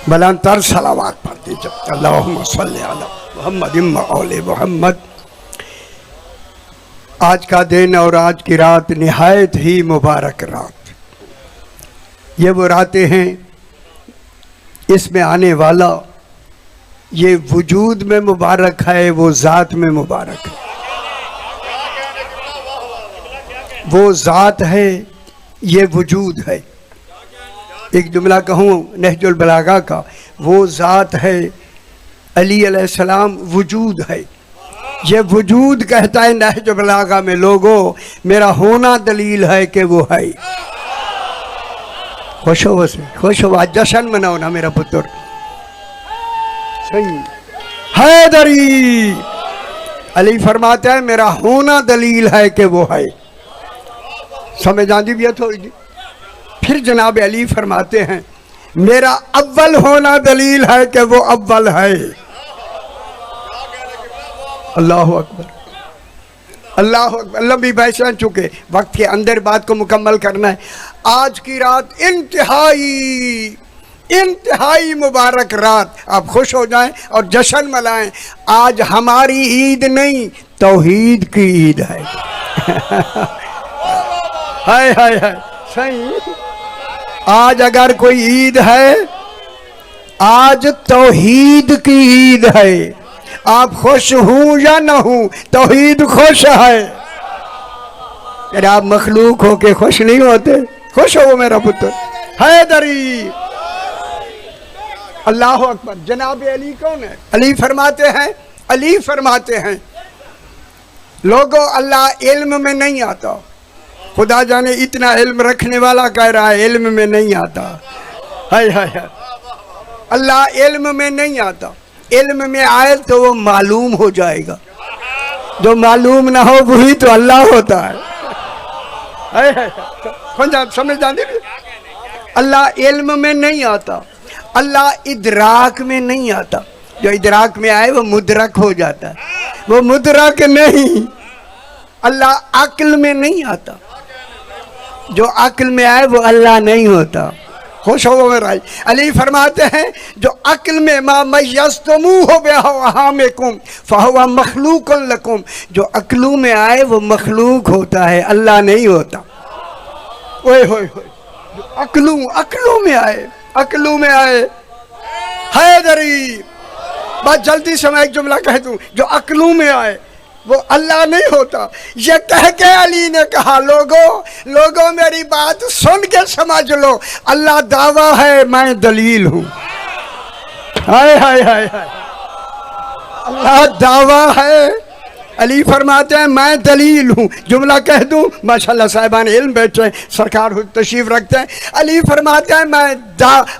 बुलंदतर सलावात पढ़ते जब अल्लाहुम्मा सल्ली अला मुहम्मद व आले मुहम्मद। आज का दिन और आज की रात निहायत ही मुबारक रात। ये वो रातें हैं, इसमें आने वाला ये वजूद में मुबारक है, वो ज़ात में मुबारक है। वो ज़ात है, ये वजूद है। एक जुमला कहूँ नहजुल बलागा का, वो ज़ात है अली अलैहिस्सलाम वजूद है। ये वजूद कहता है नहजुल बलागा में, लोगों मेरा होना दलील है कि वो है। खुश हो, वैसे खुश हो, आज जश्न मनाओ ना मेरा पुत्र। सही हैदरी अली फरमाता है मेरा होना दलील है कि वो है। समझ आती भी है थोड़ी जी। फिर जनाब अली फरमाते हैं मेरा अव्वल होना दलील है कि वो अव्वल है। अल्लाह अकबर, अल्लाह अकबर। लंबी बहस चुके, वक्त के अंदर बात को मुकम्मल करना है। आज की रात इंतहाई मुबारक रात। आप खुश हो जाएं और जश्न मनाएं। आज हमारी ईद नहीं, तौहीद की ईद है। हाय हाय हाय, सही। आज अगर कोई ईद है, आज तौहीद की ईद है। आप खुश हूं या न हूं, तौहीद खुश है। अरे आप मखलूक हो के खुश नहीं होते? खुश हो मेरा पुत्र। हैदरी अल्लाह अकबर। जनाब अली कौन है? अली फरमाते हैं लोगों अल्लाह इल्म में नहीं आता। खुदा जाने इतना इल्म रखने वाला कह रहा है इल्म में नहीं आता। हाय हाय हाय, अल्लाह इल्म में नहीं आता। इल्म में आए तो वो मालूम हो जाएगा, जो मालूम ना हो वही तो अल्लाह होता है। हाय हाय, समझ जाते? अल्लाह इल्म में नहीं आता, अल्लाह इदराक में नहीं आता। जो इदराक में आए वो मुदरक हो जाता है, वो मुदरक नहीं। अल्लाह अक्ल में नहीं आता, जो अक्ल में आए वो अल्लाह नहीं होता। खुश हो मेरा। अली फरमाते हैं जो अक्ल में मा मयस्तमूहु बिअहवामिकुम फहुवा मखलूकुन लकुम, जो अक्लू में आए वो मखलूक होता है, अल्लाह नहीं होता। ओए होए होए, जो अक्लू में आए हैदरी। बस जल्दी से मैं एक जुमला कह दूं, जो अक्लू में आए वो अल्लाह नहीं होता। ये कह के अली ने कहा लोगों मेरी बात सुन के समझ लो, अल्लाह दावा है मैं दलील हूं। हाय हाय हाय हाय, अल्लाह दावा है, अली फरमाते हैं मैं दलील हूँ। जुमला कह दूँ, माशाल्लाह साहिबान इल्म बैठे हैं, सरकार तशरीफ रखते हैं। अली फरमाते हैं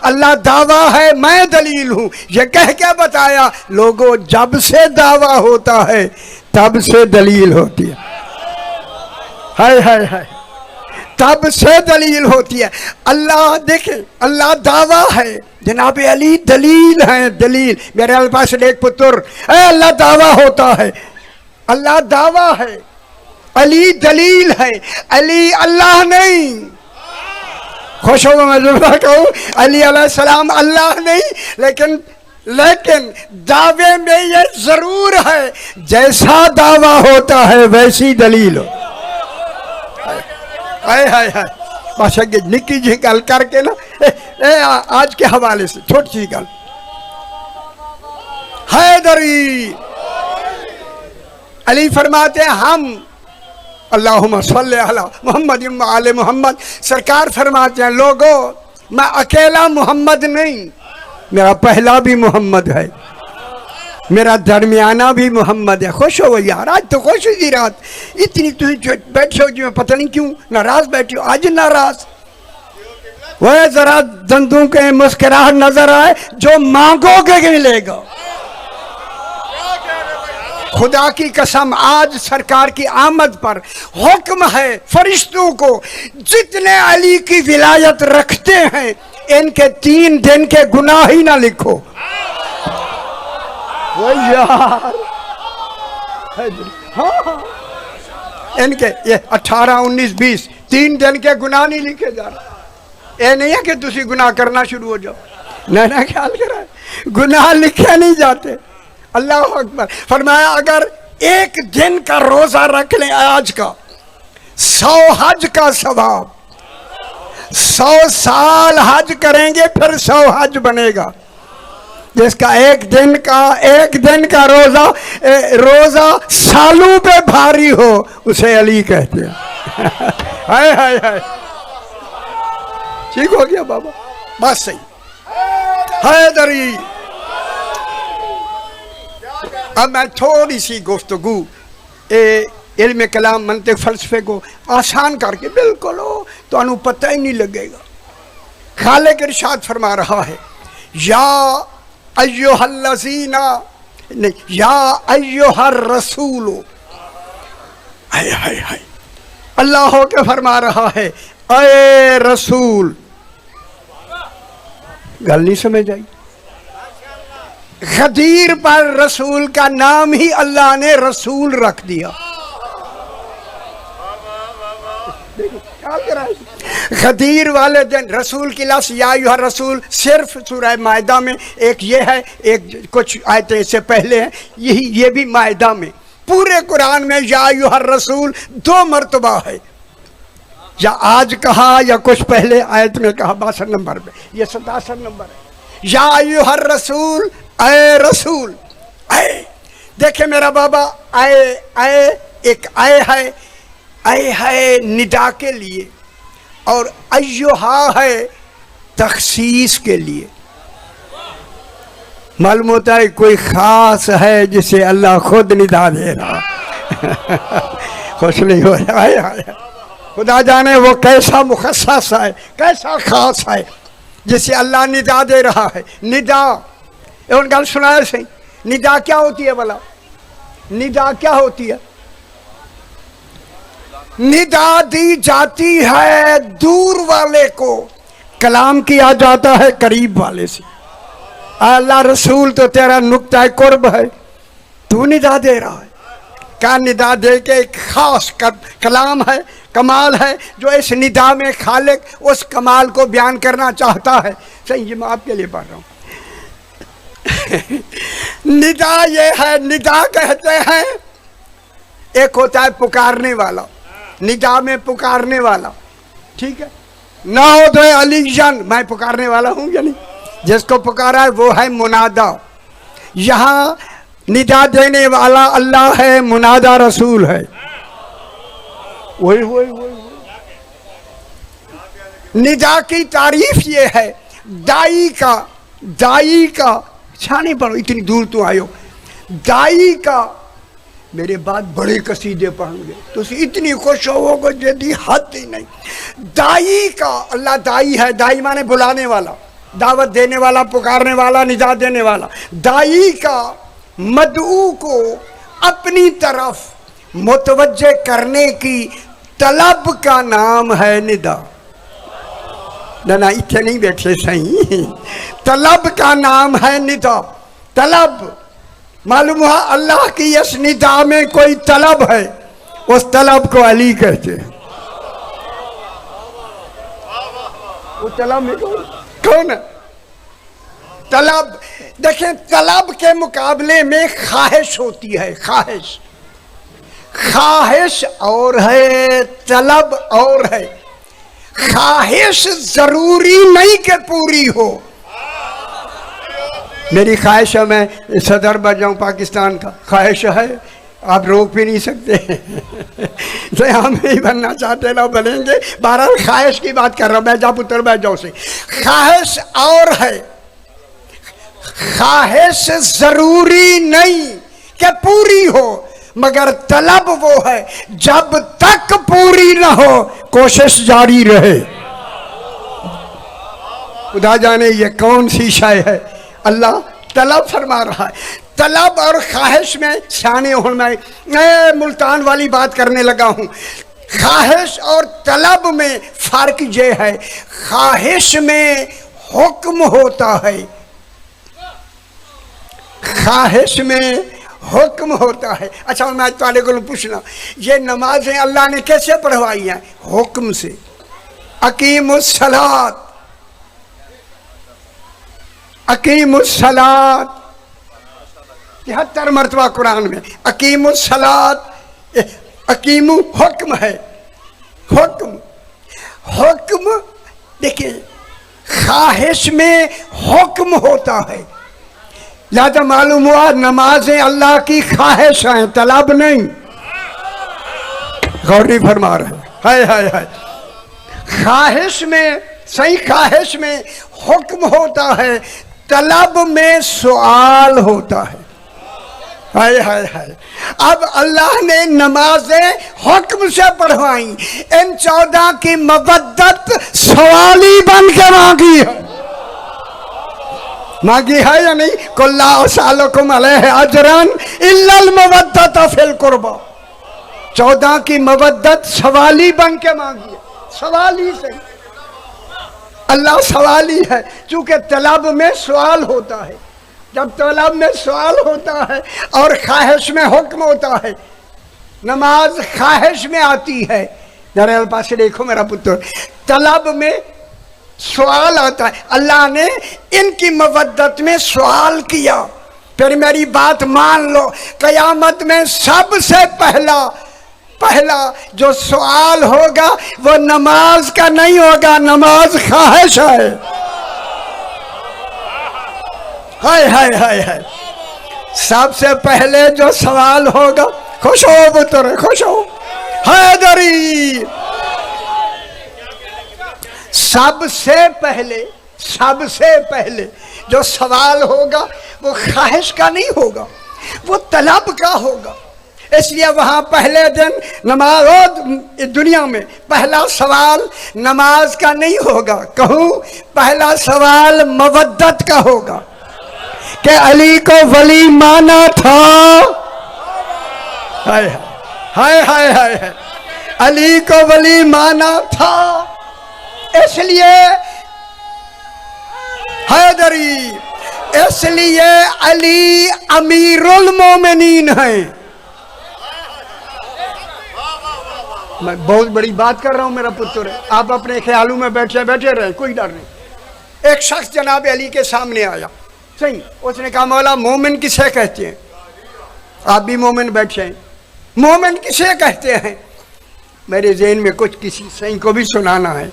अल्लाह दावा है मैं दलील हूँ। ये कह के बताया लोगों जब से दावा होता है तब से दलील होती है। हाय हाय हाय, तब से दलील होती है। अल्लाह देखे, अल्लाह दावा है, जनाब अली दलील है। दलील मेरे पास एक पुत्र, अल्लाह दावा होता है, अल्लाह दावा है, अली दलील है, अली अल्लाह नहीं। खुश हो मैं जुमला कहूँ, अली अलैहिस्सलाम अल्लाह नहीं, लेकिन दावे में ये जरूर है जैसा दावा होता है वैसी दलील हो। हाय हाय हाय, बस निक्की जी गल करके ना आज के हवाले से छोटी सी गल। हैदरी अली फरमाते हैं हम अल्लाहुम्मा सल्ली अला मुहम्मद व आले मुहम्मद। सरकार फरमाते हैं लोगों मैं अकेला मोहम्मद नहीं, मेरा पहला भी मोहम्मद है, मेरा दरमियाना भी मोहम्मद है। खुश हो यार, आज तो खुश हुई रात। इतनी तुम बैठे हो जो पता नहीं क्यों नाराज बैठी हो। आज नाराज वह जरा दंदों के मुस्कुराहट नजर आए, जो मांगोगे मिलेगा। खुदा की कसम आज सरकार की आमद पर हुक्म है फरिश्तों को, जितने अली की विलायत रखते हैं इनके 3 दिन के गुनाह ही ना लिखो। वो यार हाँ, इनके ये 18, 19, 20 3 दिन के गुनाह नहीं लिखे जा रहे। ये नहीं है कि तुसी गुनाह करना शुरू हो जाओ। ना ख्याल करा, गुनाह लिखे नहीं जाते। अल्लाह अकबर। फरमाया अगर एक दिन का रोजा रख लें आज का, 100 हज का सवाब, 100 साल हज करेंगे फिर 100 हज बनेगा। जिसका एक दिन का रोजा सालों पे भारी हो उसे अली कहते हैं। हाय हाय हाय, ठीक हो गया बाबा, बात सही। हैदरी। अब मैं थोड़ी सी गुफ्तगू इल्म कलाम मंतिक फलसफे को आसान करके, बिल्कुल हो तो पता ही नहीं लगेगा। खालिक इरशाद फरमा रहा है, या अय्युहल्लज़ीना नहीं, या अय्युहर रसूल। हाय हाय हाय, अल्लाह हो के फरमा रहा है, अय रसूल। गल नहीं समझ आई? गदीर पर रसूल का नाम ही अल्लाह ने रसूल रख दिया। गदीर वाले दिन रसूल की लफ्ज़ या अय्युहा रसूल सिर्फ सूरह मायदा में एक ये है, एक कुछ आयतें इससे पहले हैं, ये भी मायदा में। पूरे कुरान में या अय्युहा रसूल 2 मरतबा है, या आज कहा या कुछ पहले आयत में कहा 62 नंबर पे, ये 67 नंबर है। या अय्युहा रसूल, अय रसूल, अय। देखे मेरा बाबा, अय एक अय है निदा के लिए, और अय्युहा है तखसीस के लिए। मालूम होता है कोई खास है जिसे अल्लाह खुद निदा दे रहा। खुश नहीं हो रहा है, खुदा जाने वो कैसा मुखस्सस है, कैसा खास है जिसे अल्लाह निदा दे रहा है। निदा एवं गल सुनाया सही, निदा क्या होती है भला? निदा क्या होती है? निदा दी जाती है दूर वाले को, कलाम किया जाता है करीब वाले से। अल्लाह रसूल तो तेरा नुक्ता कुर्ब है, तू निदा दे रहा है। क्या निदा दे के एक खास कलाम है, कमाल है, जो इस निदा में खालिक उस कमाल को बयान करना चाहता है। सही, ये मैं आपके लिए पढ़ रहा हूँ। निदा ये है, निदा कहते हैं, एक होता है पुकारने वाला, निदा में पुकारने वाला, ठीक है ना हो तो अली जान, मैं पुकारने वाला हूँ या नहीं, जिसको पुकारा है वो है मुनादा। यहाँ निदा देने वाला अल्लाह है, मुनादा रसूल है। वही निदा की तारीफ ये है, दाई का छाने पड़ो, इतनी दूर तो आयो, दाई का मेरे बाद बड़े कसीदे पढ़ेंगे तो इतनी खुश होगा यदि हद ही नहीं। दाई का, अल्लाह दाई है, दाई माने बुलाने वाला, दावत देने वाला, पुकारने वाला, निदा देने वाला। दाई का मदऊ को अपनी तरफ मुतवज्जे करने की तलब का नाम है निदा। ना इतने नहीं बैठे सही, तलब का नाम है निदा। तलब मालूम हुआ अल्लाह की इस निदा में कोई तलब है, उस तलब को अली कहते हैं। वो तलब में कौन है? तलब, देखें, तलब के मुकाबले में ख्वाहिश होती है। ख्वाहिश और है, तलब और है। ख्वाहिश जरूरी नहीं कि पूरी हो। मेरी ख्वाहिश है मैं सदर बन जाऊँ पाकिस्तान का, ख्वाहिश है, आप रोक भी नहीं सकते। तो हम ही बनना चाहते ना बनेंगे। 12 ख्वाहिश की बात कर रहा हूँ मैं, जा पुत्र बैठ जाओ से। ख्वाहिश और है, ख्वाहिश जरूरी नहीं कि पूरी हो, मगर तलब वो है जब तक पूरी ना हो कोशिश जारी रहे। खुदा जाने ये कौन सी शय है, अल्लाह तलब फरमा रहा है। तलब और ख्वाहिश में शाने हूँ मैं मुल्तान वाली बात करने लगा हूँ। ख्वाहिश और तलब में फर्क ये है, ख्वाहिश में हुक्म होता है, ख्वाहिश में हुक्म होता है। अच्छा मैं तुम्हारे को पूछना, ये नमाजें अल्लाह ने कैसे पढ़वाई हैं? हुक्म से। अकीमुस सलात, अकीमुस्सलात, 73 मरतबा कुरान में अकीमुस्सलात। अकीमु हुक्म है, हुक्म, हुक्म देखिए ख्वाहिश में हुक्म होता है, लिहाजा मालूम हुआ नमाजें अल्लाह की ख्वाहिश हैं, तलब नहीं। गौर नहीं फरमा रहे, हाय ख्वाहिश में, सही ख्वाहिश में हुक्म होता है, तलब में सवाल होता है। हाय हाय हाय। अब अल्लाह ने नमाजें हुक्म से पढ़वाई, इन 14 की मवद्दत सवाली बन के मांगी है, मांगी है या नहीं? कुल्ला सालकुम अलैहि अजरन इल्लल मवद्दत फिल कुर्बा। 14 की मवद्दत सवाली बन के मांगी है, सवाली से। अल्लाह सवाली है, चूंकि तलब में सवाल होता है। जब तलब में सवाल होता है और ख्वाहिश में हुक्म होता है, नमाज ख्वाहिश में आती है। जरा पास देखो मेरा पुत्र, तलब में सवाल आता है। अल्लाह ने इनकी मवद्दत में सवाल किया। फिर मेरी बात मान लो, कयामत में सबसे पहला जो सवाल होगा वो नमाज का नहीं होगा, नमाज ख्वाहिश है। हाय हाय हाय हाय। सबसे पहले जो सवाल होगा, खुश हो पुत्र, खुश हो हैदरी। सबसे पहले जो सवाल होगा वो ख्वाहिश का नहीं होगा, वो तलब का होगा। इसलिए वहां पहले दिन नमाज, दुनिया में पहला सवाल नमाज का नहीं होगा, कहूं पहला सवाल मवद्दत का होगा कि अली को वली माना था। हाय हाय हाय हाय हाय। अली को वली माना था, इसलिए हैदरी, इसलिए अली अमीरुल मोमिनीन है। मैं बहुत बड़ी बात कर रहा हूं मेरा पुत्र, आप अपने ख्यालों में बैठे रहे, कोई डर नहीं। एक शख्स जनाब अली के सामने आया, सही, उसने कहा मौला मोमिन किसे कहते हैं? आप भी मोमिन बैठे हैं, मोमिन किसे कहते हैं? मेरे ज़हन में कुछ किसी सही को भी सुनाना है,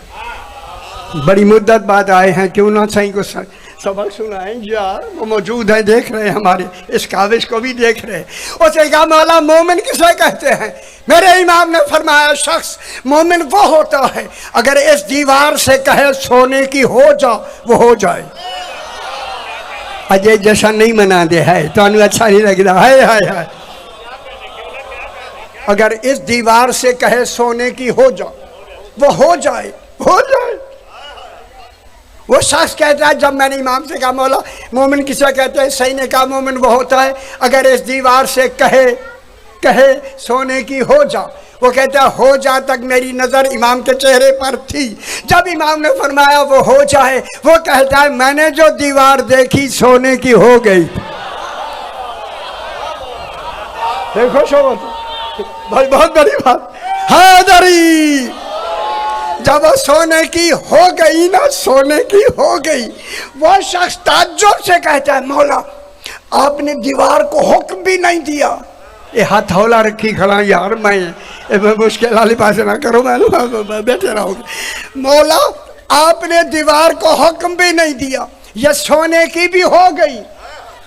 बड़ी मुद्दत बाद आए हैं, क्यों ना सही को सबक सुनाएं यार। वो मौजूद हैं, देख रहे हैं, हमारे इस काविश को भी देख रहे हैं। उसने कहा मौला मोमिन किसे कहते हैं? मेरे इमाम ने फरमाया शख्स मोमिन वो होता है अगर इस दीवार से कहे सोने की हो जा, वो हो जाए। अजय जैसा नहीं मना दे है तो अच्छा नहीं लगता है, हाय। अगर इस दीवार से कहे सोने की हो जा, वो हो जाए, हो जाए। वो शख्स कहता है, जब मैंने इमाम से कहा मौला मोमिन किसे कहते हैं, सही ने कहा मोमिन वो होता है अगर इस दीवार से कहे सोने की हो जा। वो कहता है हो जा तक मेरी नजर इमाम के चेहरे पर थी। जब इमाम ने फरमाया वो हो जाए, वो कहता है मैंने जो दीवार देखी सोने की हो गई। देखो शोभा, बहुत बड़ी बात हैदरी। जब वो सोने की हो गई ना, सोने की हो गई, वो शख्स ताज्जुब से कहता है मौला आपने दीवार को हुक्म भी नहीं दिया। ये हथौला रखी खड़ा यार, मैं मुश्किल वाली बात ना करो, मैं बैठे रहोगे। मौला आपने दीवार को हुक्म भी नहीं दिया, ये सोने की भी हो गई।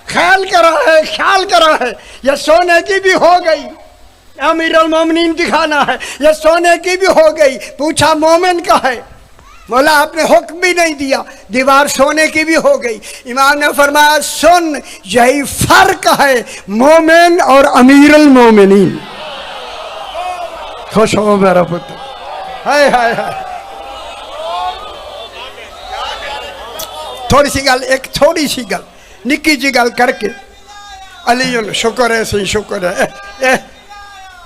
ख्याल करा है ये सोने की भी हो गई। अमीरुल मोमिनीन दिखाना है, ये सोने की भी हो गई। पूछा मोमिन का है? बोला आपने हुक्म भी नहीं दिया, दीवार सोने की भी हो गई। इमाम ने फरमाया सुन, यही फर्क है मोमिन और अमीरुल मोमिनीन। खुश हो मेरा पुत्र, हाय हाय हाय। थोड़ी सी गल निक्की जी गल करके अली शुक्र है, सही शुक्र है।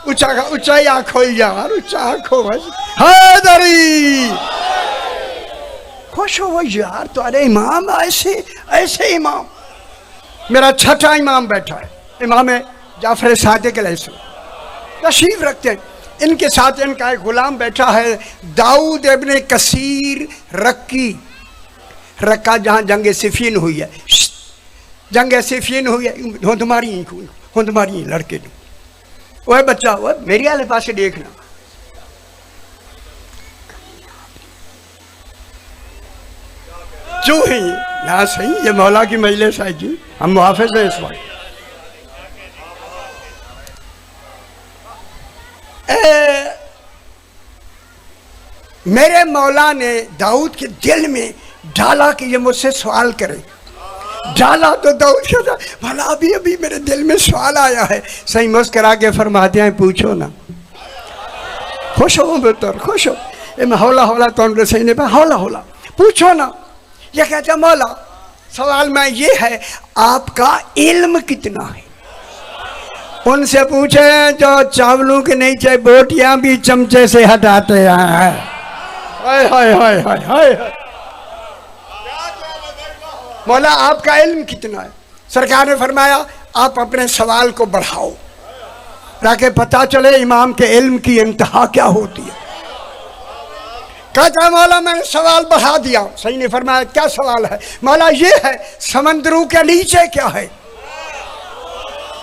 ऊंचाई आंखो यार, ऊंचा आंखो हैदरी। खुश हो यार, तुम्हारे इमाम ऐसे इमाम। मेरा छठा इमाम बैठा है, इमाम जाफर सादिक अलैहिस्सलाम तशरीफ रखते हैं। इनके साथ इनका एक गुलाम बैठा है दाऊद इब्ने कसीर रक्की। रक्का जहाँ जंग सिफीन हुई है, जंग सिफीन हुई है, हुंद मारी लड़के वह बच्चा वह मेरे वाले पास देखना। जो ही ना सही, ये मौला की मजलिस है जी, हम मुहाफिज हैं इस वक्त। मेरे मौला ने दाऊद के दिल में डाला कि ये मुझसे सवाल करे, डाला तो दाऊद कहता भला अभी अभी मेरे दिल में सवाल आया है। सही मुस्करा के फरमाते हैं पूछो ना। खुश हो बेहतर, खुश हो। हौला हौला तो सही ने हौला हौला पूछो ना। ये कहता मौला सवाल में ये है आपका इल्म कितना है। उनसे पूछे जो चावलों के नीचे बोटियां भी चमचे से हटाते हैं। हाय हाय हाय हाय हाय। मौला आपका इल्म कितना है। सरकार ने फरमाया आप अपने सवाल को बढ़ाओ ताकि पता चले इमाम के इल्म की इंतहा क्या होती है। कहता मौला मैंने सवाल बढ़ा दिया। सही ने फरमाया क्या सवाल है। मौला ये है समंदरों के नीचे क्या है।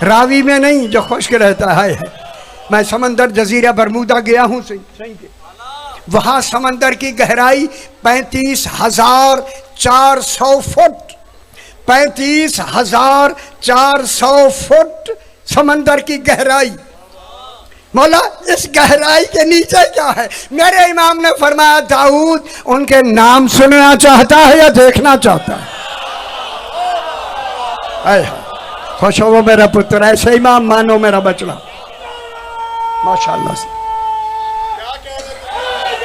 रावी में नहीं जो खुश्क रहता है। मैं समंदर जजीरा बरमूदा गया हूँ सही के, वहाँ समंदर की गहराई 35,400 फुट, 35,400 फुट समंदर की गहराई। मौला इस गहराई के नीचे क्या है। मेरे इमाम ने फरमाया दाऊद उनके नाम सुनना चाहता है या देखना चाहता है। खुश हो मेरा पुत्र, ऐसे इमाम मानो मेरा बचड़ा माशाअल्लाह से।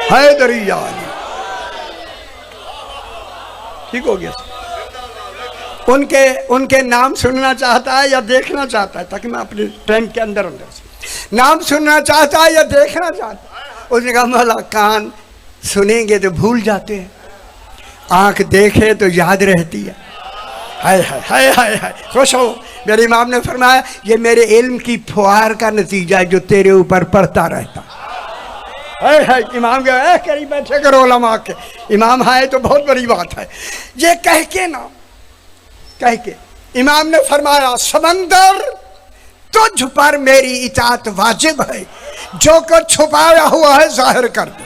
हैदरिया ठीक हो गया। उनके नाम सुनना चाहता है या देखना चाहता है, ताकि मैं अपने टाइम के अंदर अंदर से नाम सुनना चाहता है या देखना चाहता है। उसने कहा मौला कान सुनेंगे तो भूल जाते हैं, आंख देखे तो याद रहती है। हाय हाय हाय हाय हाय। खुश हो। मेरे इमाम ने फरमाया ये मेरे इल्म की फुहार का नतीजा है जो तेरे ऊपर पड़ता रहता। हाय हाय। इमाम के करीब बैठे करो उलमा के, इमाम है तो बहुत बड़ी बात है। ये कह के ना कह के इमाम ने फरमाया समंदर तुझ पर मेरी इताअत वाजिब है, जो कुछ छुपाया हुआ है जाहिर कर दे।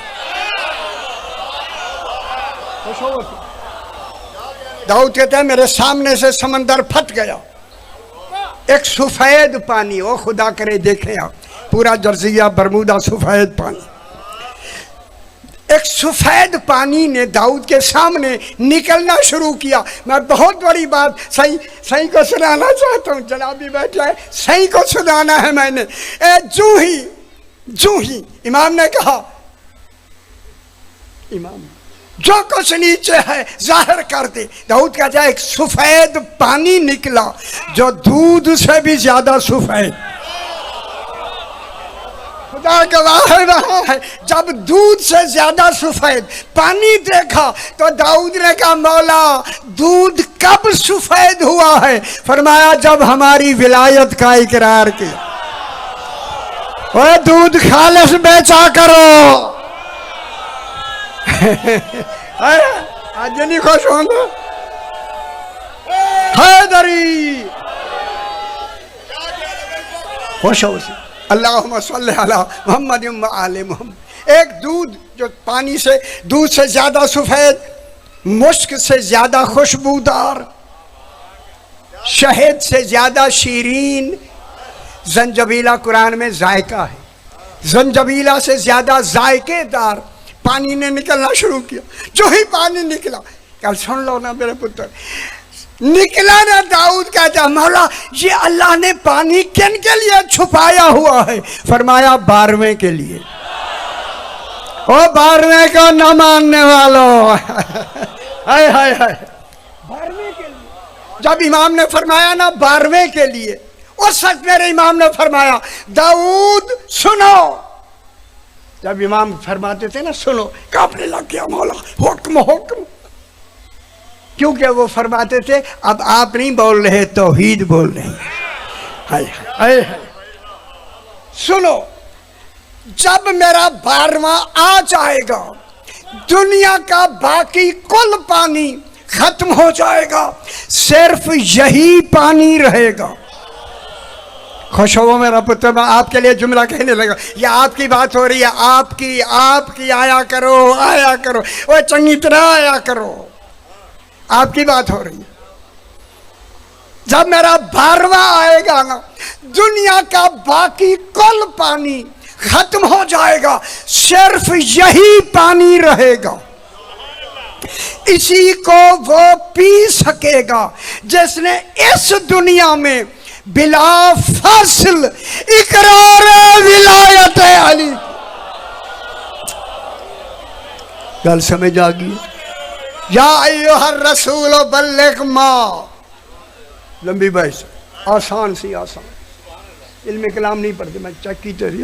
दाऊद कहते हैं मेरे सामने से समंदर फट गया। एक सफेद पानी, ओ खुदा करे देखें आप पूरा जर्जिया बरमूदा सफेद पानी। एक सफेद पानी ने दाऊद के सामने निकलना शुरू किया। मैं बहुत बड़ी बात सही को सुनाना चाहता हूँ, जनाबी बैठा है, सही को सुनाना है मैंने। जू ही इमाम ने कहा इमाम जो कुछ नीचे है जाहिर कर दे। दाऊद कहता है एक सफेद पानी निकला जो दूध से भी ज्यादा सफेद। खुदा गवाह है। जब दूध से ज्यादा सफेद पानी देखा तो दाऊद ने कहा मौला दूध कब सफेद हुआ है। फरमाया जब हमारी विलायत का इकरार किया। ओए दूध खालिस बेचा करो। आज नहीं खुश होंगे। हैदरी खुश हो से अल्लाहुम्मा सल्ली अला मुहम्मद व आले मुहम्मद। एक दूध जो पानी से दूध से ज्यादा सफेद, मुश्क से ज्यादा खुशबूदार, शहद से ज्यादा शीरीन, जंजबीला कुरान में जायका है, जंजबीला से ज्यादा जायकेदार पानी ने निकलना शुरू किया। जो ही पानी निकला, कल सुन लो ना मेरे पुत्र, निकला ना दाऊद कहता मौला ये अल्लाह ने पानी किन के लिए छुपाया हुआ है। फरमाया 12वें के लिए। ओ 12वें को न मानने वालों। हाय हाय हाय। 12वें के लिए जब इमाम ने फरमाया ना 12वें के लिए, उस वक्त मेरे इमाम ने फरमाया दाऊद सुनो। जब इमाम फरमाते थे ना सुनो, कांपने लग गया मौला, हुक्म हुक्म। क्योंकि वो फरमाते थे अब आप नहीं बोल रहे तौहीद बोल रहे हैं। हाय हाय हाय। सुनो जब मेरा 12वां आ जाएगा दुनिया का बाकी कुल पानी खत्म हो जाएगा, सिर्फ यही पानी रहेगा। खुश हो मेरा पुत्र, मैं आपके लिए जुमला कहने लगा। ये आपकी बात हो रही है, आपकी आपकी आया करो, आया करो, वो चंगी तरह आया करो, आपकी बात हो रही है। जब मेरा 12वां आएगा ना, दुनिया का बाकी कुल पानी खत्म हो जाएगा, सिर्फ यही पानी रहेगा। इसी को वो पी सकेगा जिसने इस दुनिया में बिला फासिल इकरार विलायत अली। गल समझ आ गई? या अय्युहर रसूल बल्लिग मा, लंबी बहस, आसान सी आसान, इल्म कलाम नहीं पढ़ते, मैं चक्की तरी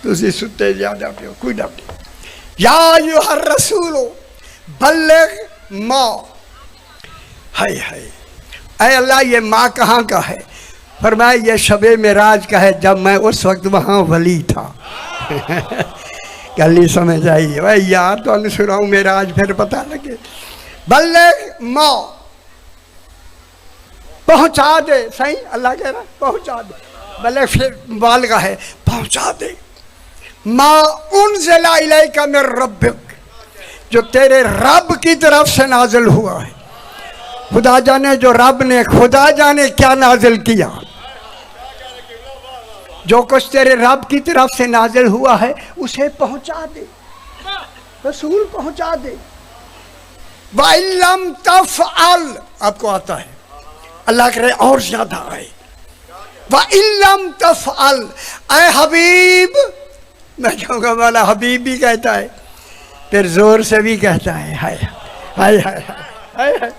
तुसी सुते ज्यादा पियो, कोई डर नहीं। या अय्युहर रसूल बल्लिग मा, हाय हाय, ऐ अल्लाह ये माँ कहाँ का है? फरमाया ये शबे मेराज का है, जब मैं उस वक्त वहाँ वली था। गली समझ आई भाई यार, तो अन सुनाऊँ मेराज फिर पता लगे। बल्लिग माँ, पहुँचा दे, सही अल्लाह कह रहा पहुँचा दे। बल्लिग फिर बालगा है, पहुँचा दे। माँ उनज़िला इलैका मिन रब्बिक, जो तेरे रब की तरफ से नाजिल हुआ है। खुदा जाने जो रब ने खुदा जाने क्या नाजिल किया, जो कुछ तेरे रब की तरफ से नाजिल हुआ है उसे पहुंचा दे, रसूल पहुंचा दे। वइल्लम तफ़अल, आपको आता है, अल्लाह करे और ज्यादा आए। वइल्लम तफ़अल, ऐ हबीब, मैं कहूँगा वाला हबीब भी कहता है, फिर जोर से भी कहता है हाय हाय हाय हाय हाय।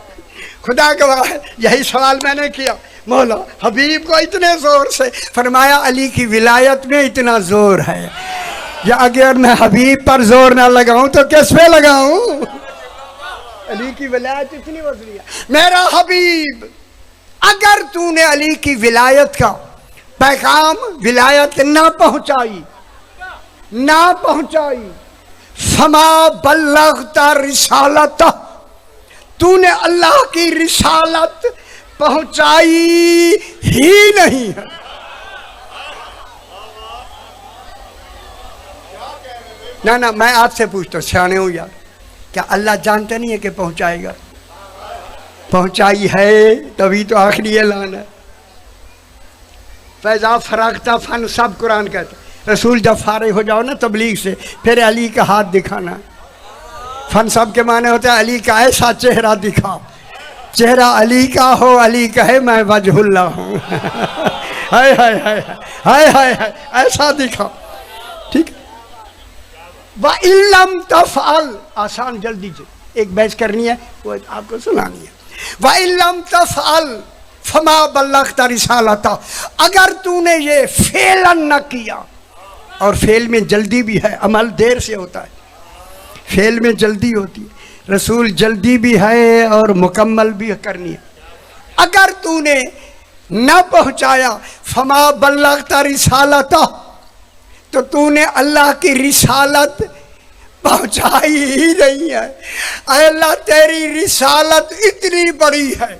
खुदा गवाह है, यही सवाल मैंने किया, मौला हबीब को इतने जोर से, फरमाया अली की विलायत में इतना जोर है, या अगर मैं हबीब पर जोर ना लगाऊं तो किस पे लगाऊं? अली की विलायत इतनी वजनी है। मेरा हबीब, अगर तूने अली की विलायत का पैगाम, विलायत ना पहुंचाई, ना पहुंचाई, फमा बल्लगता रिसालत, तूने अल्लाह की रिसालत पहुंचाई ही नहीं है। ना ना, मैं आपसे पूछता हूँ, सियाने हूँ यार, क्या अल्लाह जानते नहीं है कि पहुंचाएगा? पहुंचाई है तभी तो आखिरी ऐलान है। फैजा फरागता फन, सब कुरान कहते, रसूल जब फारिग हो जाओ ना तबलीग से, फिर अली का हाथ दिखाना। फन सब के माने होता है अली का ऐसा चेहरा दिखाओ, चेहरा अली का हो, अली कहे मैं वजहुल्लाह हूँ। हाय हाय हाय हाय हाय हाय, ऐसा दिखाओ, ठीक। व इल्लम तफ़अल, आसान, जल्दी से एक बहस करनी है, वो आपको सुनानी है। व इल्लम तफ़अल फमा बल्लगता रिसालता, अगर तूने ये फेलन न किया, और फेल में जल्दी भी है, अमल देर से होता है, फेल में जल्दी होती है, रसूल जल्दी भी है और मुकम्मल भी करनी है। अगर तूने न पहुंचाया, फमा बल्लगता रिसालता, तो तूने अल्लाह की रिसालत पहुंचाई ही नहीं है। अल्लाह तेरी रिसालत इतनी बड़ी है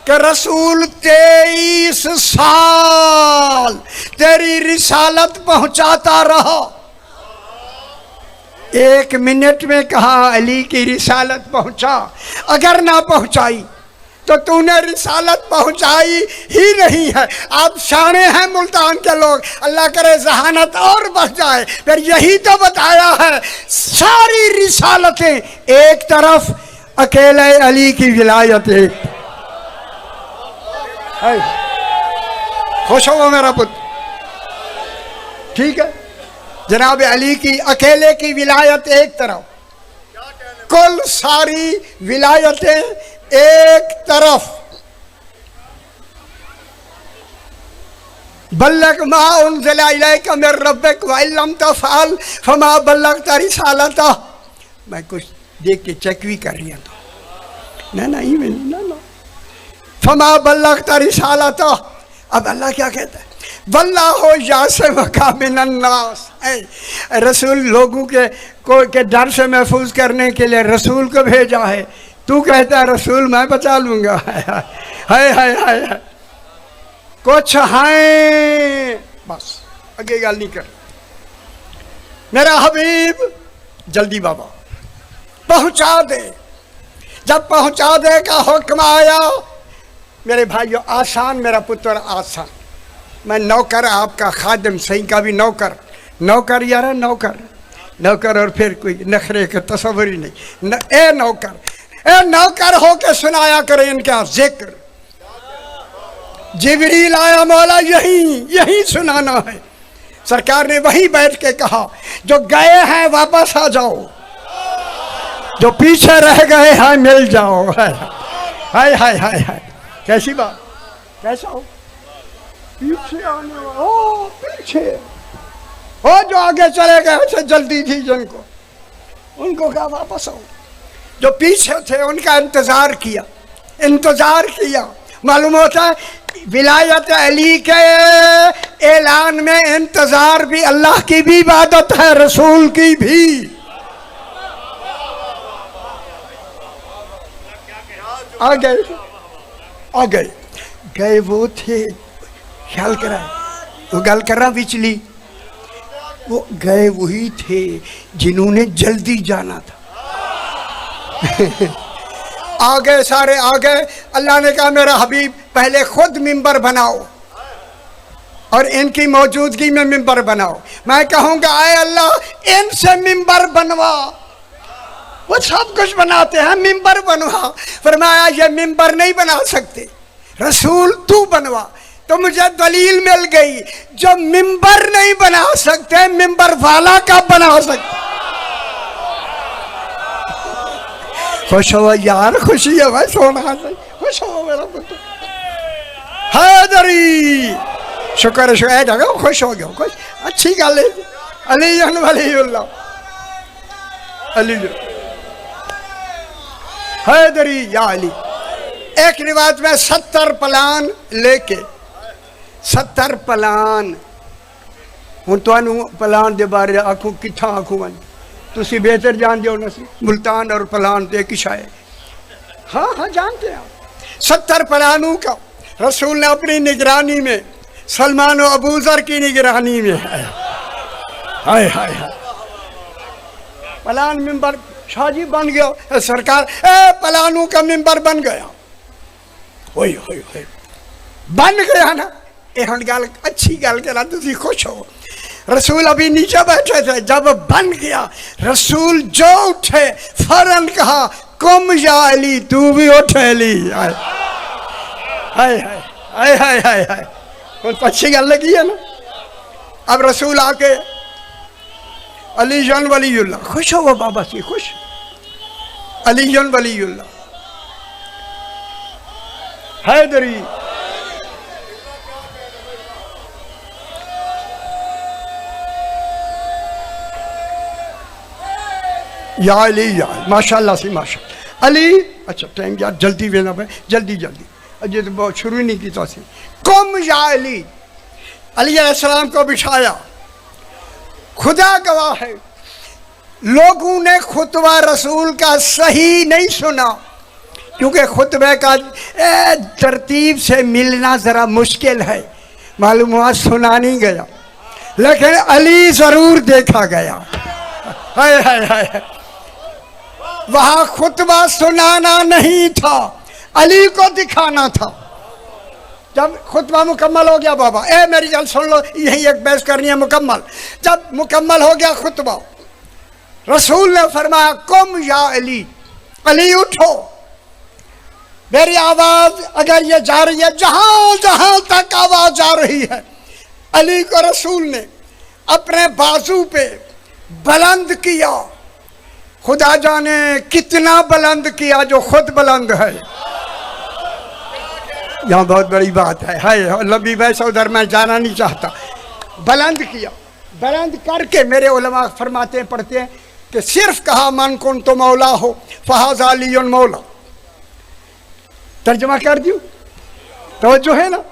कि रसूल 23 साल तेरी रिसालत पहुंचाता रहा। 1 मिनट में कहा अली की रिसालत पहुंचा, अगर ना पहुंचाई तो तूने रिसालत पहुंचाई ही नहीं है। आप शाने हैं मुल्तान के लोग, अल्लाह करे जहानत और बढ़ जाए। फिर यही तो बताया है, सारी रिसालतें एक तरफ, अकेले अली की विलायत एक। खुश हो मेरा पुत्र, ठीक है। जनाब अली की अकेले की विलायत एक तरफ, कुल सारी विलायतें एक तरफ। बल्लग मा उनज़िला इलैका मिन रब्बिक व इल्लम तफ़अल फमा बल्लगता रिसालता। मैं कुछ देख के चेक भी कर रही तो ना ना, फमा बल्लगता रिसालता। अब अल्लाह क्या कहता है? वल्लाहु यासिमुका मिनन नास, रसूल लोगों के डर से महफूज करने के लिए रसूल को भेजा है, तू कहता है रसूल मैं बचा लूंगा। हाय हाय हाय कुछ है, बस आगे गल नहीं कर। मेरा हबीब जल्दी बाबा पहुंचा दे। जब पहुंचा दे का हुक्म आया, मेरे भाइयों आसान, मेरा पुत्र आसान, मैं नौकर आपका खादिम, सही का भी नौकर, नौकर यार नौकर, नौकर और फिर कोई नखरे का तस्वर ही नहीं। ए नौकर हो के सुनाया करे इनका जिक्र। जिब्रील आया, मौला यही सुनाना है। सरकार ने वहीं बैठ के कहा जो गए हैं वापस आ जाओ, जो पीछे रह गए हैं मिल जाओ। हाय हाय हाय हाय, कैसी बात, कैसा हो पीछे आने वाला, ओ पीछे ओ जो आगे चले गए उसे जल्दी थी जिनको, उनको कहा वापस आओ। जो पीछे थे उनका इंतजार किया। मालूम होता है विलायत अली के ऐलान में इंतजार भी अल्लाह की भी इबादत है, रसूल की भी। आ गए वो थे, ख्याल करा वो गल कर रहा बिचली, वो गए वही थे जिन्होंने जल्दी जाना था। आ गए, सारे आ गए। अल्लाह ने कहा मेरा हबीब पहले खुद मिंबर बनाओ और इनकी मौजूदगी में मिंबर बनाओ। मैं कहूँगा आए अल्लाह इनसे मिंबर बनवा, वो सब कुछ बनाते हैं, मिंबर बनवा। फरमाया ये मिंबर नहीं बना सकते, रसूल तू बनवा। तो मुझे दलील मिल गई, जो मिंबर नहीं बना सकते मिंबर वाला का बना सकते। खुश हो यार, खुशी है भाई, सोना से खुश हो मेरा पुत्र। हैदरी शुक्र है जगह खुश हो गया, खुश अच्छी गल है। अली वलीउल्लाह अली हैदरी या अली। एक रिवाज में 70 पलान लेके 70 पलान, हूँ तुहानू पलान के बारे आखू कित्था आखू मैं, तुसी बेहतर जानते हो ना, मुल्तान और पलान तो एक ही शायद। हाँ जानते हैं। 70 पलानों का रसूल ने अपनी निगरानी में, सलमान और अबूजर की निगरानी में है। हाय हाय हाय, पलान मिंबर शाजी बन गया। सरकार पलानों का मिंबर बन गया, बन गया ना। हम गल अच्छी गल करा, तुसी खुश हो। रसूल अभी नीचे बैठे थे, जब बन गया रसूल जो उठे फौरन कहा कुम या अली, तू भी उठ अली। हाय हाय हाय हाय हाय हाय, कुछ अच्छी गल लगी है ना। अब रसूल आके अली जन वलीउल्लाह, खुश हो वो बाबा सी, खुश अली जन वलीउल्लाह हैदरी। या अली या माशाल्लाह से माशाल्लाह अली। अच्छा टाइम यार जल्दी वेना भाई, जल्दी अजय तो बहुत शुरू नहीं किया सी। कुम या अली, अली अलैहिस्सलाम को बिठाया। खुदा गवाह है लोगों ने खुतबा रसूल का सही नहीं सुना, क्योंकि खुतबे का तरतीब से मिलना ज़रा मुश्किल है। मालूम हुआ सुना नहीं गया, लेकिन अली ज़रूर देखा गया। हाय हाय हाय, वहाँ खुतबा सुनाना नहीं था, अली को दिखाना था। जब खुतबा मुकम्मल हो गया, बाबा मेरी गल सुन लो, यही एक बहस करनी है मुकम्मल। जब मुकम्मल हो गया खुतबा, रसूल ने फरमाया कुम या अली, अली उठो। मेरी आवाज अगर ये जा रही है, जहां जहां तक आवाज जा रही है, अली को रसूल ने अपने बाजू पे बुलंद किया। खुदा जाने कितना बुलंद किया, जो खुद बुलंद है। यहाँ बहुत बड़ी बात है लंबी बहस उधर मैं जाना नहीं चाहता। बुलंद किया, बुलंद करके मेरे उलमा फरमाते हैं, पढ़ते हैं कि सिर्फ कहा मन कुन तो मौला हो फहाज़ा अलीयुन मौला। तर्जमा कर दूँ, तवज्जो है ना।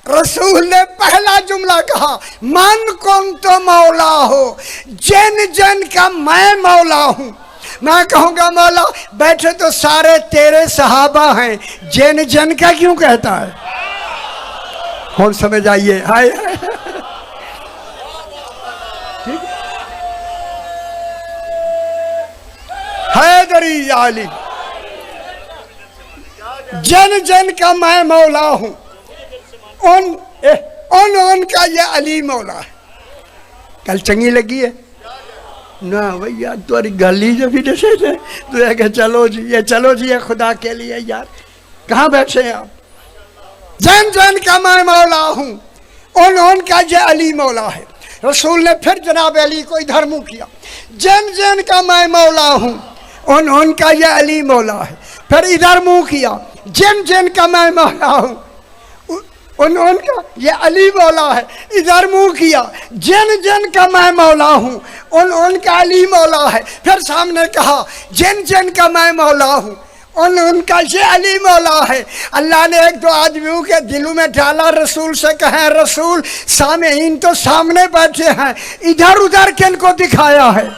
रसूल ने पहला जुमला कहा, मन कौन तो मौला हो, जिन जिन का मैं मौला हूं। मैं कहूंगा मौला बैठे तो सारे तेरे सहाबा हैं, जिन जिन का क्यों कहता है? और समझ आइए। हाय हैदरी आली, जन जन का मैं मौला हूं, उन का ये अली मौला है। कल चंगी लगी है ना भैया, तुम्हारी गली जो भी जैसे तो चलो जी ये खुदा के लिए यार, कहाँ बैठे हैं आप? जन जन का मैं मौला हूँ, उन का ये अली मौला है। रसूल ने फिर जनाब अली को इधर मुँह किया, जन जन का मैं मौला हूँ, उन का ये अली मौला है। फिर इधर मुँह किया, जिन जिन का मैं मौला हूँ, उनका ये अली मौला है। इधर मुँह किया, जिन जिन का मैं मौला हूँ, उनका अली मौला है। फिर सामने कहा, जिन जिन का मैं मौला हूँ, उनका ये अली मौला है। अल्लाह ने एक दो आदमियों के दिलों में डाला, रसूल से कहे, रसूल सामेईन तो सामने बैठे हैं, इधर उधर किन को दिखाया है?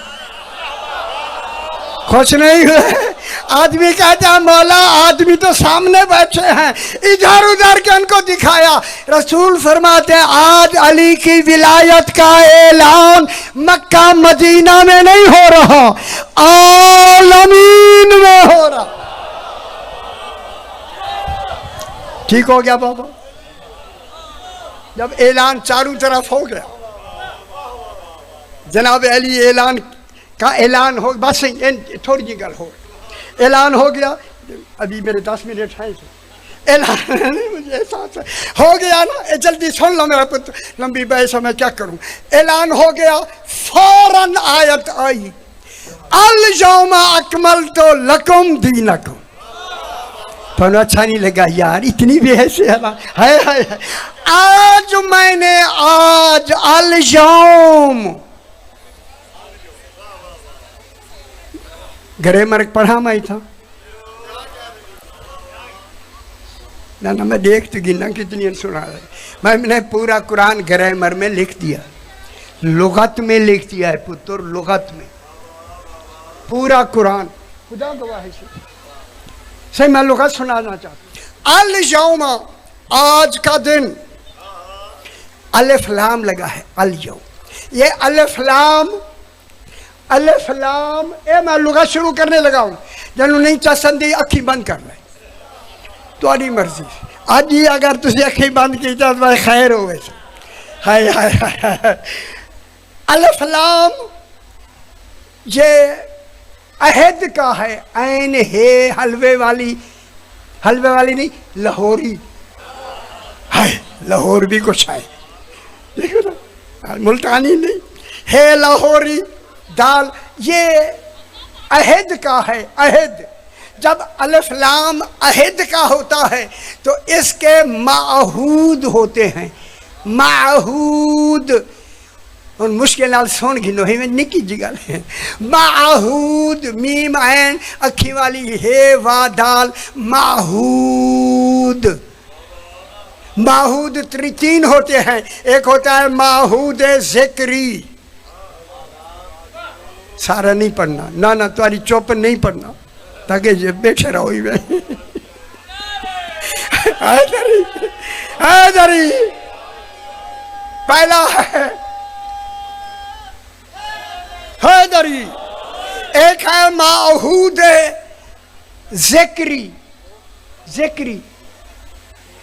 खुश नहीं हुए? आदमी कहता है मौला आदमी तो सामने बैठे हैं, इधर उधर किन को दिखाया? रसूल फरमाते हैं, आज अली की विलायत का ऐलान मक्का मदीना में नहीं हो रहा, आलमीन में हो रहा। ठीक हो गया बाबा? जब ऐलान चारों तरफ हो गया, जनाब अली ऐलान का ऐलान हो, बस थोड़ी जी गल हो, ऐलान हो गया। अभी मेरे 10 मिनट हैं, ऐलान मुझे एहसास हो गया ना, जल्दी सुन लो मेरा पुत्र, लंबी बहस मैं क्या करूं। ऐलान हो गया, फौरन आयत आई, अल यौमा अकमलतु लकुम दीनकुम। तो अच्छा नहीं लगा यार, इतनी बहस है। आज मैंने, आज अल यौम ग्रामर पढ़ा मैं था ना, मैं देख तो गिना कितनी सुना रहे। मैंने पूरा कुरान ग्रामर में लिख दिया, लुगत में लिख दिया है पुत्र, लुगत में पूरा कुरान, खुदा गवाह है सही। मैं लुगत सुनाना चाहता। अल यौमा, आज का दिन, अलिफ लाम लगा है, अल यौम। ये अलिफ लाम ए मैं लुगत शुरू करने लगा हूँ, जनु नहीं चसंदी अखी बंद कर ले, तुम्हारी मर्जी। आज ही अगर तुझे अखी बंद की तो मैं खैर हो वैसे। हाय हाय हाय। अलिफ लाम ये अहद का है, ऐन है हलवे वाली नहीं, लाहौरी है, लाहौर भी कुछ है, देखो ना, मुल्तानी नहीं है, लाहौरी दाल, ये अहद का है। अहद, जब अलिफ लाम अहद का होता है तो इसके माहूद होते हैं, माहूद। और मुश्किल नाल सुन गिनो ही में निकी जी गल है, माहूद, मीम ऐन अखी वाली है, वा दाल, माहूद। माहूद तीन होते हैं, एक होता है माहूद ज़िक्री, सारा नहीं पढ़ना ना, तुम्हारी चौप नहीं पढ़ना ताकि ये बैठे रहो ही में। पहला है हैदरी, एक है माहूद ज़िक्री।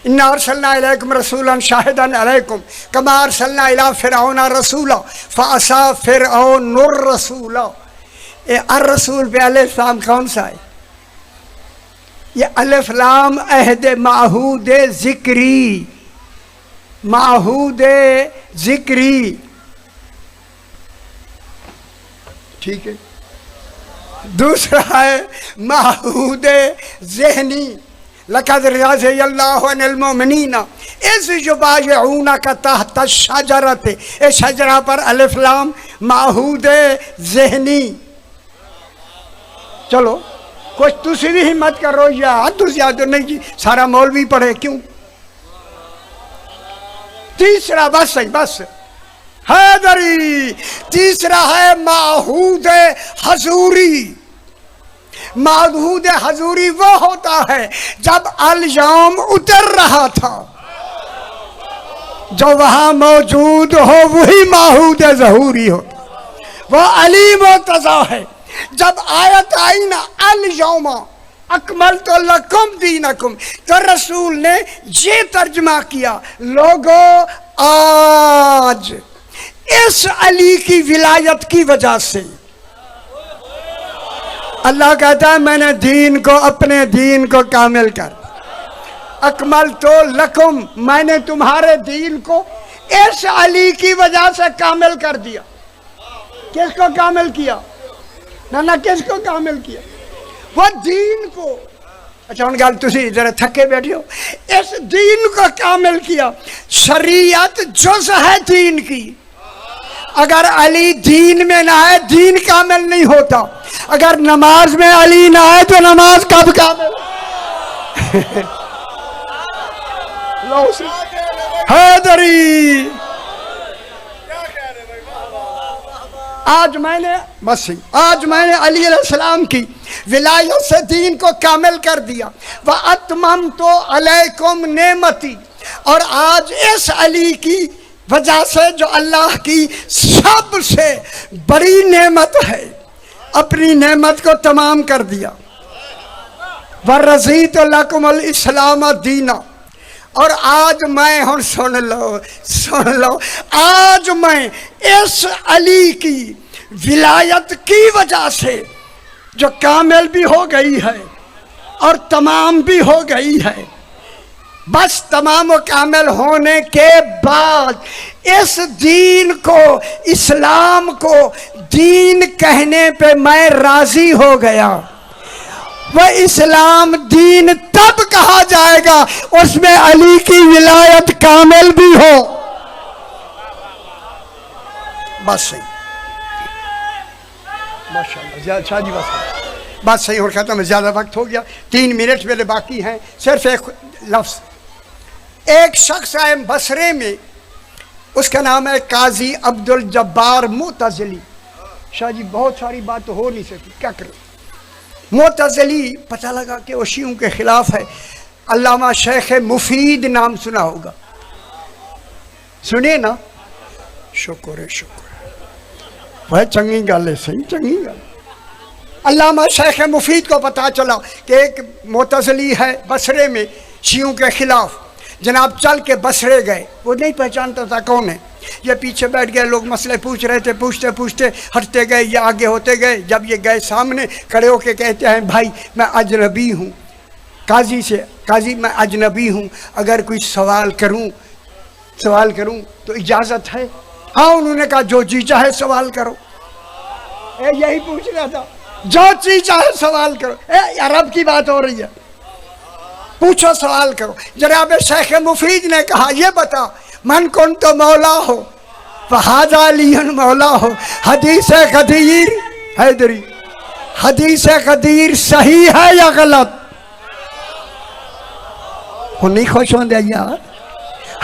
इन्ना अरसलना इलैकुम रसूलन शाहिदन अलैकुम कमा अरसलना इला फिरऔन रसूला फअसा फिरऔन रसूला। ये अर रसूल पे अलिफ लाम कौन सा है? ये अलिफ लाम अहद माहूद ज़िक्री, माहूद ज़िक्री, ठीक है। दूसरा है माहूद ज़हनी, लक़द रज़ियल्लाहु अनिल मुमिनीना इज़ युबायिऊनका तहत शजरत, इस शजरा पर अलिफ लाम माहूद ज़हनी। चलो कुछ तुसी भी हिम्मत करो, या हद ज़्यादा नहीं जी, सारा मौलवी पढ़े क्यों? तीसरा बस है, बस हैदरी। तीसरा है माहूद हजूरी। माहूद हजूरी वो होता है जब अल-यौम उतर रहा था, जो वहां मौजूद हो वही माहूद ज़हूरी हो। वो अली मुर्तज़ा है। जब आयत आई ना अल-यौम अकमलतु लकुम दीनकुम, तो रसूल ने ये तर्जमा किया, लोगों आज इस अली की विलायत की वजह से अल्लाह कहता है मैंने दीन को, अपने दीन को कामिल कर, अकमलतु लकुम, मैंने तुम्हारे दीन को इस अली की वजह से कामिल कर दिया। किसको कामिल किया? ना किसको कामिल किया? वो दीन को। अच्छा उन गल तुसी जरा थके बैठे हो, इस दीन को कामिल किया। शरीयत जुज़ है दीन की। अगर अली दीन में ना है दीन कामिल नहीं होता। अगर नमाज में अली ना है तो नमाज कब कामिल? हैदरी। आज मैंने अली अलैहिस्सलाम की विलायत से दीन को कामिल कर दिया। व अतममतु अलैकुम नेमती, और आज इस अली की वजह से जो अल्लाह की सबसे बड़ी नेमत है, अपनी नेमत को तमाम कर दिया। व रज़ीतु लकुमुल इस्लाम दीना, और आज मैं, हम सुन लो, आज मैं इस अली की विलायत की वजह से जो कामिल भी हो गई है और तमाम भी हो गई है, बस तमाम व कामिल होने के बाद इस दीन को, इस्लाम को दीन कहने पे मैं राजी हो गया। वह इस्लाम दीन तब कहा जाएगा उसमें अली की विलायत कामिल भी हो। बस सही, माशाअल्लाह। अच्छा जी, बात सही हो खत्म है, ज़्यादा वक्त हो गया, 3 मिनट मेरे बाकी हैं। सिर्फ एक लफ्ज़, एक शख्स आए बसरे में, उसका नाम है काजी अब्दुल जब्बार मुतज़िली। शाह जी बहुत सारी बात तो हो नहीं सकती, क्या करें। मुतज़िली पता लगा कि वो शियों के खिलाफ है। अल्लामा शेख मुफीद नाम सुना होगा, सुनिए ना। शुक्र है, शुक्र है भाई, चंगी गल है, सही चंगी गल। अल्लामा शेख मुफीद को पता चला कि एक मुतज़िली है बसरे में शियों के खिलाफ। जनाब चल के बसरे गए, वो नहीं पहचानता था कौन है। ये पीछे बैठ गए, लोग मसले पूछ रहे थे, पूछते पूछते हटते गए, ये आगे होते गए। जब ये गए सामने खड़े होके कहते हैं, भाई मैं अजनबी हूँ काजी से, काजी मैं अजनबी हूँ, अगर कोई सवाल करूँ तो इजाज़त है? हाँ, उन्होंने कहा जो जी चाहे सवाल करो। यही पूछ रहा था, जो जी चाहे सवाल करो। अरब की बात हो रही है, पूछो सवाल करो। जनाब शेख मुफीद ने कहा, ये बता मन कौन तो मौला हो, फहाजा अलीन मौला हो। हदीस गदीर हैदरी, हदीस गदीर सही है या गलत? नहीं खुश होंगे यार,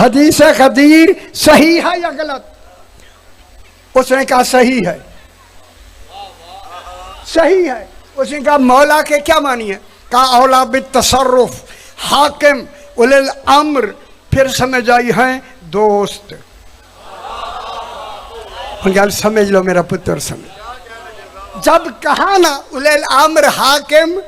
हदीस गदीर सही है या गलत? उसने कहा सही है, सही है। उसने कहा मौला के क्या मानी है? कहा औला बित तसर्रुफ हाकिम उलिल अम्र, फिर समझ आई है दोस्त। गल समझ लो मेरा पुत्र, समझ। जब कहा ना उलिल अम्र हाकिम,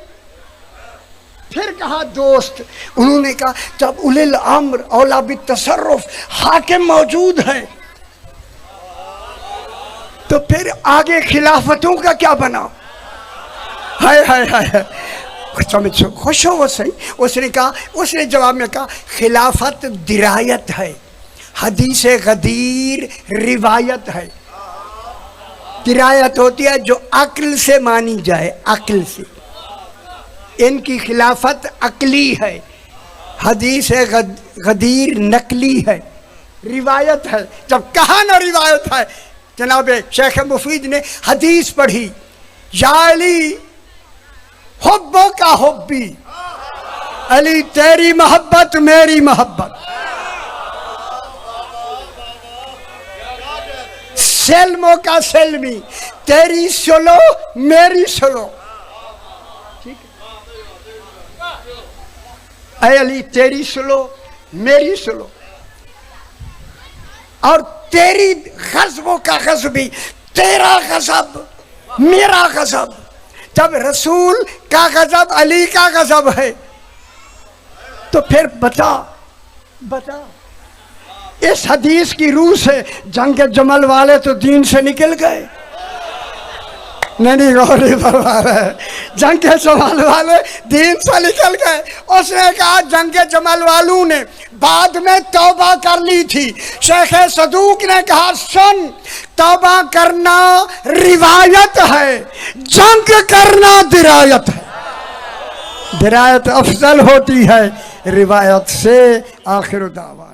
फिर कहा दोस्त। उन्होंने कहा जब उलिल अम्र औला बित तसर्रुफ हाकिम मौजूद है तो फिर आगे खिलाफतों का क्या बना? हाय हाय हाय, समझो, खुश हो वो सही। उसने कहा, उसने जवाब में कहा खिलाफत दिरायत है, हदीस गदीर रिवायत है। दिरायत होती है जो अक्ल से मानी जाए, अक्ल से। इनकी खिलाफत अकली है, हदीस गदीर नकली है, रिवायत है। जब कहा ना रिवायत है, जनाब शेख मुफीद ने हदीस पढ़ी, या अली हुब्बो का हुब्बी, अली तेरी मोहब्बत मेरी मोहब्बत। सेल्मो का सेल्मी, तेरी सुनो मेरी सुनो। ठीक है, ऐ अली तेरी सुनो मेरी सुनो, और तेरी गज़बों का गज़बी, तेरा गज़ब मेरा गज़ब। जब रसूल का गज़ब अली का गज़ब है तो फिर बता इस हदीस की रूह से जंग जमल वाले तो दीन से निकल गए। नहीं गौरी फरमा रहे, जंग जमल वाले दीन से निकल गए। उसने कहा जंग जमल वालों ने बाद में तौबा कर ली थी। शेख सदूक ने कहा सुन, तौबा करना रिवायत है, जंग करना दिरायत है। दिरायत अफजल होती है रिवायत से। आखिर दावा।